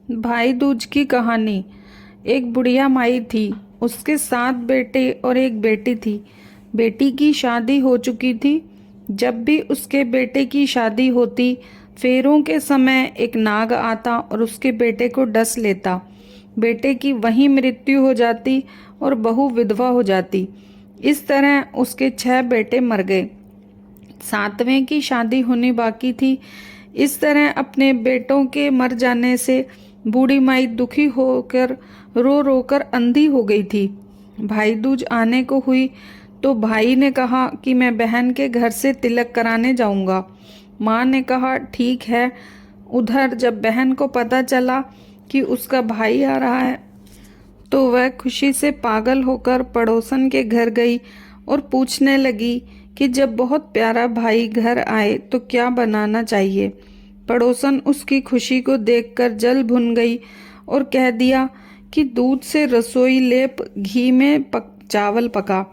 भाई दूज की कहानी। एक बुढ़िया माई थी। उसके 7 बेटे और एक बेटी थी। बेटी की शादी हो चुकी थी। जब भी उसके बेटे की शादी होती, फेरों के समय एक नाग आता और उसके बेटे को डस लेता। बेटे की वहीं मृत्यु हो जाती और बहू विधवा हो जाती। इस तरह उसके 6 बेटे मर गए। 7वें की शादी होनी बाकी थी। इस तरह अपने बेटों के मर जाने से बूढ़ी माई दुखी होकर रो रो कर अंधी हो गई थी। भाई दूज आने को हुई तो भाई ने कहा कि मैं बहन के घर से तिलक कराने जाऊंगा। माँ ने कहा ठीक है। उधर जब बहन को पता चला कि उसका भाई आ रहा है तो वह खुशी से पागल होकर पड़ोसन के घर गई और पूछने लगी कि जब बहुत प्यारा भाई घर आए तो क्या बनाना चाहिए। पड़ोसन उसकी खुशी को देखकर जल भुन गई और कह दिया कि दूध से रसोई लेप, घी में चावल पका।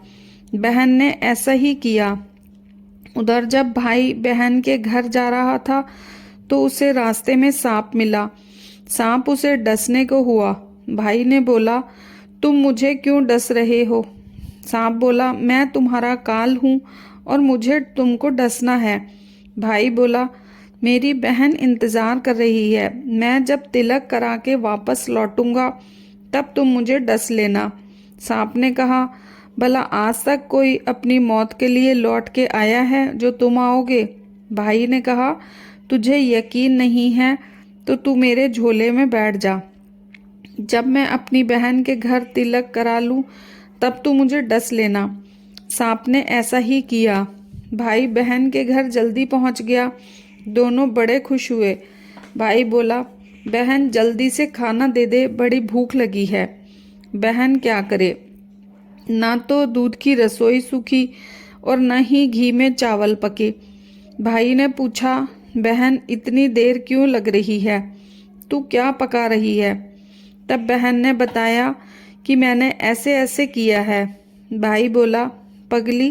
बहन ने ऐसा ही किया। उधर जब भाई बहन के घर जा रहा था तो उसे रास्ते में सांप मिला। सांप उसे डसने को हुआ। भाई ने बोला, तुम मुझे क्यों डस रहे हो? सांप बोला, मैं तुम्हारा काल हूँ और मुझे तुमको डसना है। भाई बोला, मेरी बहन इंतजार कर रही है। मैं जब तिलक करा के वापस लौटूंगा तब तुम मुझे डस लेना। सांप ने कहा, भला आज तक कोई अपनी मौत के लिए लौट के आया है जो तुम आओगे? भाई ने कहा, तुझे यकीन नहीं है तो तू मेरे झोले में बैठ जा। जब मैं अपनी बहन के घर तिलक करा लूं तब तू मुझे डस लेना। सांप ने ऐसा ही किया। भाई बहन के घर जल्दी पहुंच गया। दोनों बड़े खुश हुए। भाई बोला, बहन जल्दी से खाना दे दे, बड़ी भूख लगी है। बहन क्या करे, ना तो दूध की रसोई सूखी और न ही घी में चावल पके। भाई ने पूछा, बहन इतनी देर क्यों लग रही है? तू क्या पका रही है? तब बहन ने बताया कि मैंने ऐसे ऐसे किया है। भाई बोला, पगली,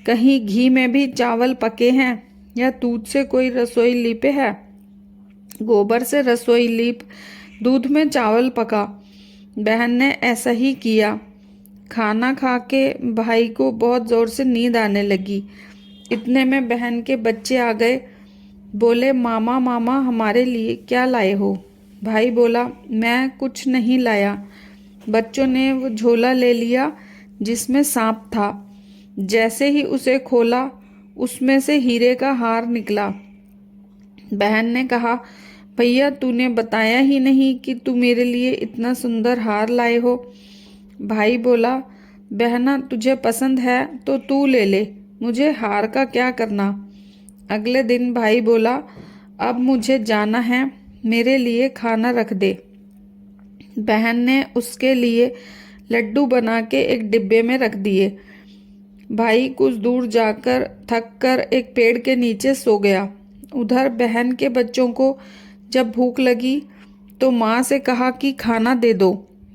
कहीं घी में भी चावल पके हैं या दूध से कोई रसोई लीपे है? गोबर से रसोई लीप, दूध में चावल पका। बहन ने ऐसा ही किया। खाना खा के भाई को बहुत जोर से नींद आने लगी। इतने में बहन के बच्चे आ गए। बोले, मामा मामा हमारे लिए क्या लाए हो? भाई बोला, मैं कुछ नहीं लाया। बच्चों ने वो झोला ले लिया जिसमें सांप था। जैसे ही उसे खोला उसमें से हीरे का हार निकला। बहन ने कहा, भैया तूने बताया ही नहीं कि तू मेरे लिए इतना सुंदर हार लाए हो। भाई बोला, बहना तुझे पसंद है तो तू ले ले, मुझे हार का क्या करना। अगले दिन भाई बोला, अब मुझे जाना है, मेरे लिए खाना रख दे। बहन ने उसके लिए लड्डू बना के एक डिब्बे में रख दिए। भाई कुछ दूर जाकर थक कर एक पेड़ के नीचे सो गया। उधर बहन के बच्चों को जब भूख लगी तो माँ से कहा कि खाना दे दो।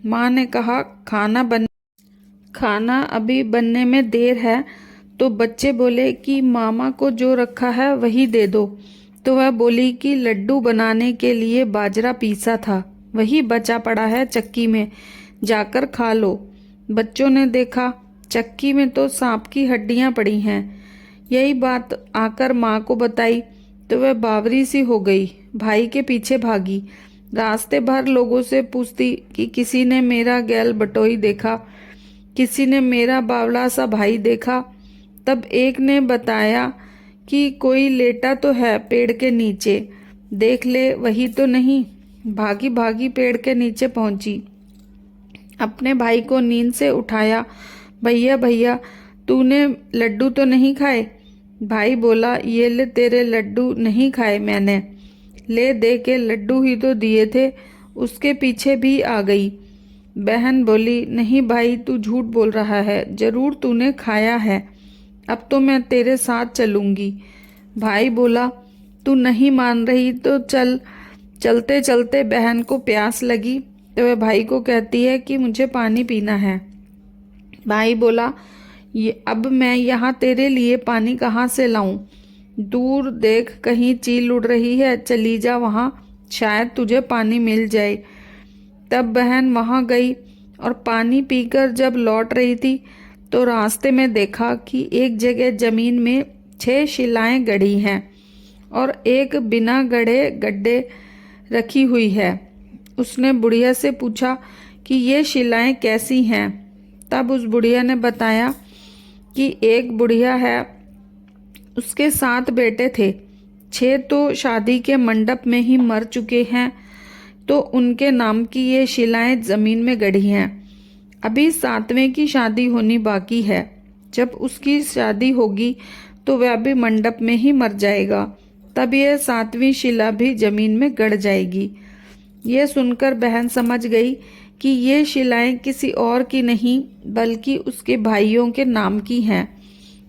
माँ ने कहा, खाना अभी बनने में देर है। तो बच्चे बोले कि मामा को जो रखा है वही दे दो। तो वह बोली कि लड्डू बनाने के लिए बाजरा पीसा था, वही बचा पड़ा है चक्की में, जाकर खा लो। बच्चों ने देखा चक्की में तो सांप की हड्डियां पड़ी हैं। यही बात आकर माँ को बताई तो वह बावरी सी हो गई, भाई के पीछे भागी। रास्ते भर लोगों से पूछती कि किसी ने मेरा गैल बटोई देखा, किसी ने मेरा बावला सा भाई देखा। तब एक ने बताया कि कोई लेटा तो है पेड़ के नीचे, देख ले वही तो नहीं। भागी भागी पेड़ के नीचे पहुंची, अपने भाई को नींद से उठाया। भैया भैया तूने लड्डू तो नहीं खाए? भाई बोला, ये ले तेरे लड्डू, नहीं खाए मैंने। ले दे के लड्डू ही तो दिए थे, उसके पीछे भी आ गई। बहन बोली, नहीं भाई तू झूठ बोल रहा है, जरूर तूने खाया है, अब तो मैं तेरे साथ चलूंगी। भाई बोला, तू नहीं मान रही तो चल। चलते चलते बहन को प्यास लगी तो वह भाई को कहती है कि मुझे पानी पीना है। भाई बोला, ये अब मैं यहाँ तेरे लिए पानी कहाँ से लाऊं? दूर देख कहीं चील उड़ रही है, चली जा वहाँ, शायद तुझे पानी मिल जाए। तब बहन वहाँ गई और पानी पीकर जब लौट रही थी तो रास्ते में देखा कि एक जगह जमीन में 6 शिलाएं गड़ी हैं और एक बिना गढ़े गड्ढे रखी हुई है। उसने बुढ़िया से पूछा कि ये शिलाएं कैसी हैं। तब उस बुढ़िया ने बताया कि एक बुढ़िया है, उसके 7 बेटे थे, 6 तो शादी के मंडप में ही मर चुके हैं, तो उनके नाम की ये शिलाएं जमीन में गड़ी हैं। अभी 7वें की शादी होनी बाकी है। जब उसकी शादी होगी तो वह भी मंडप में ही मर जाएगा, तब यह 7वीं शिला भी जमीन में गड़ जाएगी। यह सुनकर बहन समझ गई कि ये शिलाएं किसी और की नहीं बल्कि उसके भाइयों के नाम की हैं।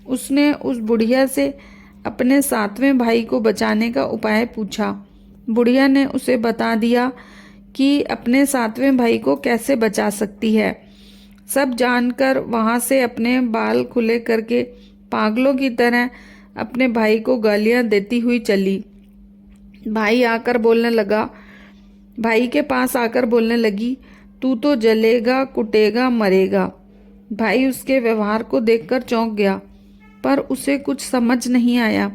उसने उस बुढ़िया से अपने 7वें भाई को बचाने का उपाय पूछा। बुढ़िया ने उसे बता दिया कि अपने 7वें भाई को कैसे बचा सकती है। सब जानकर वहां से अपने बाल खुले करके पागलों की तरह अपने भाई को गालियां देती हुई चली। भाई के पास आकर बोलने लगी, तू तो जलेगा, कुटेगा, मरेगा। भाई उसके व्यवहार को देखकर चौंक गया, पर उसे कुछ समझ नहीं आया।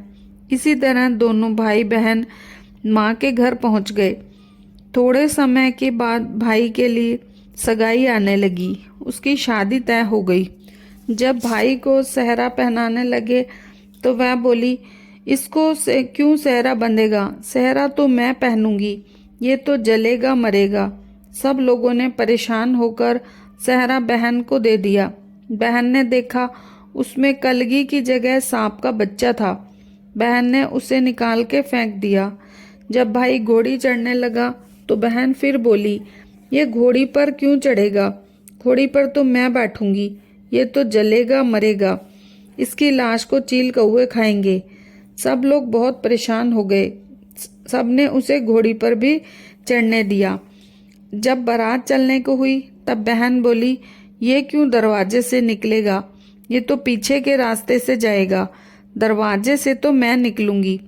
इसी तरह दोनों भाई बहन माँ के घर पहुंच गए। थोड़े समय के बाद भाई के लिए सगाई आने लगी। उसकी शादी तय हो गई। जब भाई को सेहरा पहनाने लगे तो वह बोली, इसको क्यों सेहरा बंधेगा? सेहरा तो मैं पहनूंगी, ये तो जलेगा मरेगा। सब लोगों ने परेशान होकर सेहरा बहन को दे दिया। बहन ने देखा उसमें कलगी की जगह सांप का बच्चा था। बहन ने उसे निकाल के फेंक दिया। जब भाई घोड़ी चढ़ने लगा तो बहन फिर बोली, ये घोड़ी पर क्यों चढ़ेगा? घोड़ी पर तो मैं बैठूंगी, ये तो जलेगा मरेगा, इसकी लाश को चील कौवे खाएंगे। सब लोग बहुत परेशान हो गए। सबने उसे घोड़ी पर भी चढ़ने दिया। जब बारात चलने को हुई तब बहन बोली, ये क्यों दरवाजे से निकलेगा? ये तो पीछे के रास्ते से जाएगा, दरवाजे से तो मैं निकलूंगी।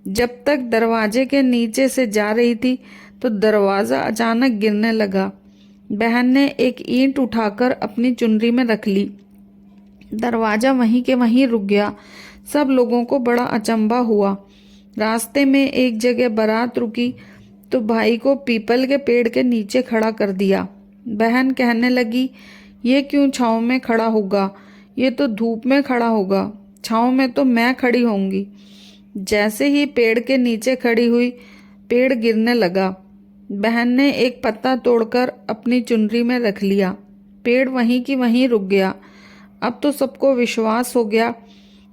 जब तक दरवाजे के नीचे से जा रही थी तो दरवाज़ा अचानक गिरने लगा। बहन ने एक ईंट उठाकर अपनी चुनरी में रख ली। दरवाज़ा वहीं के वहीं रुक गया। सब लोगों को बड़ा अचंभा हुआ। रास्ते में एक जगह बारात रुकी तो भाई को पीपल के पेड़ के नीचे खड़ा कर दिया। बहन कहने लगी, ये क्यों छाँव में खड़ा होगा? ये तो धूप में खड़ा होगा, छाँव में तो मैं खड़ी होंगी। जैसे ही पेड़ के नीचे खड़ी हुई, पेड़ गिरने लगा। बहन ने एक पत्ता तोड़कर अपनी चुनरी में रख लिया। पेड़ वहीं की वहीं रुक गया। अब तो सबको विश्वास हो गया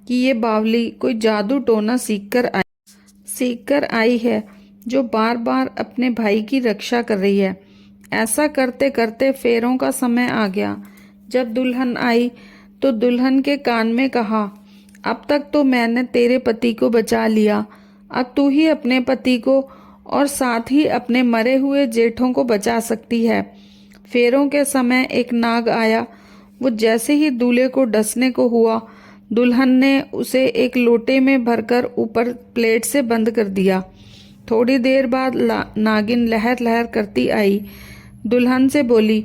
कि ये बावली कोई जादू टोना सीख कर आई है, जो बार बार अपने भाई की रक्षा कर रही है। ऐसा करते करते फेरों का समय आ गया। जब दुल्हन आई तो दुल्हन के कान में कहा, अब तक तो मैंने तेरे पति को बचा लिया, अब तू ही अपने पति को और साथ ही अपने मरे हुए जेठों को बचा सकती है। फेरों के समय एक नाग आया। वो जैसे ही दूल्हे को डसने को हुआ, दुल्हन ने उसे एक लोटे में भरकर ऊपर प्लेट से बंद कर दिया। थोड़ी देर बाद नागिन लहर लहर करती आई। दुल्हन से बोली,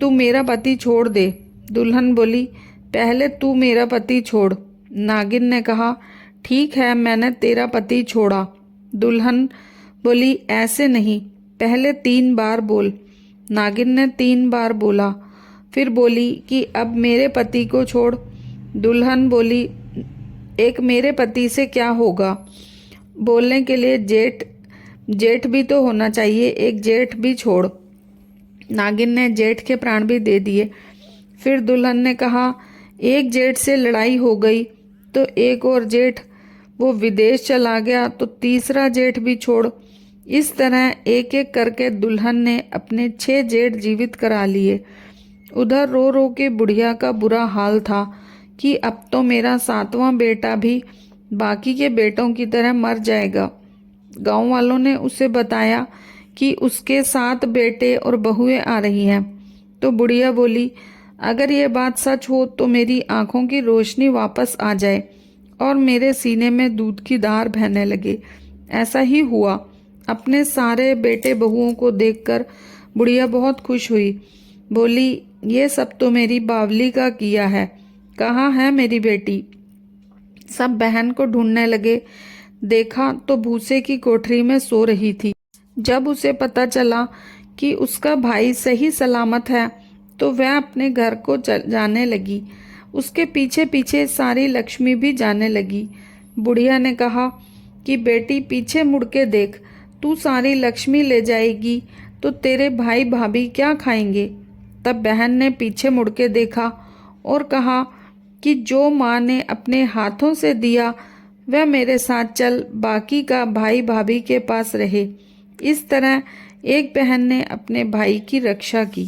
तू मेरा पति छोड़ दे। दुल्हन बोली, पहले तू मेरा पति छोड़। नागिन ने कहा, ठीक है, मैंने तेरा पति छोड़ा। दुल्हन बोली, ऐसे नहीं, पहले 3 बार बोल। नागिन ने 3 बार बोला। फिर बोली कि अब मेरे पति को छोड़। दुल्हन बोली, एक मेरे पति से क्या होगा? बोलने के लिए जेठ भी तो होना चाहिए, एक जेठ भी छोड़। नागिन ने जेठ के प्राण भी दे दिए। फिर दुल्हन ने कहा, एक जेठ से लड़ाई हो गई तो एक और जेठ, वो विदेश चला गया तो तीसरा जेठ भी छोड़। इस तरह एक एक करके दुल्हन ने अपने 6 जेठ जीवित करा लिए। उधर रो रो के बुढ़िया का बुरा हाल था कि अब तो मेरा 7वां बेटा भी बाकी के बेटों की तरह मर जाएगा। गांव वालों ने उसे बताया कि उसके 7 बेटे और बहुएं आ रही हैं। तो बुढ़िया बोली, अगर ये बात सच हो तो मेरी आंखों की रोशनी वापस आ जाए और मेरे सीने में दूध की धार बहने लगे। ऐसा ही हुआ। अपने सारे बेटे बहुओं को देखकर बुढ़िया बहुत खुश हुई। बोली, ये सब तो मेरी बावली का किया है, कहाँ है मेरी बेटी? सब बहन को ढूंढने लगे। देखा तो भूसे की कोठरी में सो रही थी। जब उसे पता चला कि उसका भाई सही सलामत है तो वह अपने घर को जाने लगी। उसके पीछे पीछे सारी लक्ष्मी भी जाने लगी। बुढ़िया ने कहा कि बेटी पीछे मुड़ के देख, तू सारी लक्ष्मी ले जाएगी तो तेरे भाई भाभी क्या खाएंगे? तब बहन ने पीछे मुड़ के देखा और कहा कि जो माँ ने अपने हाथों से दिया वह मेरे साथ चल, बाकी का भाई भाभी के पास रहे। इस तरह एक बहन ने अपने भाई की रक्षा की।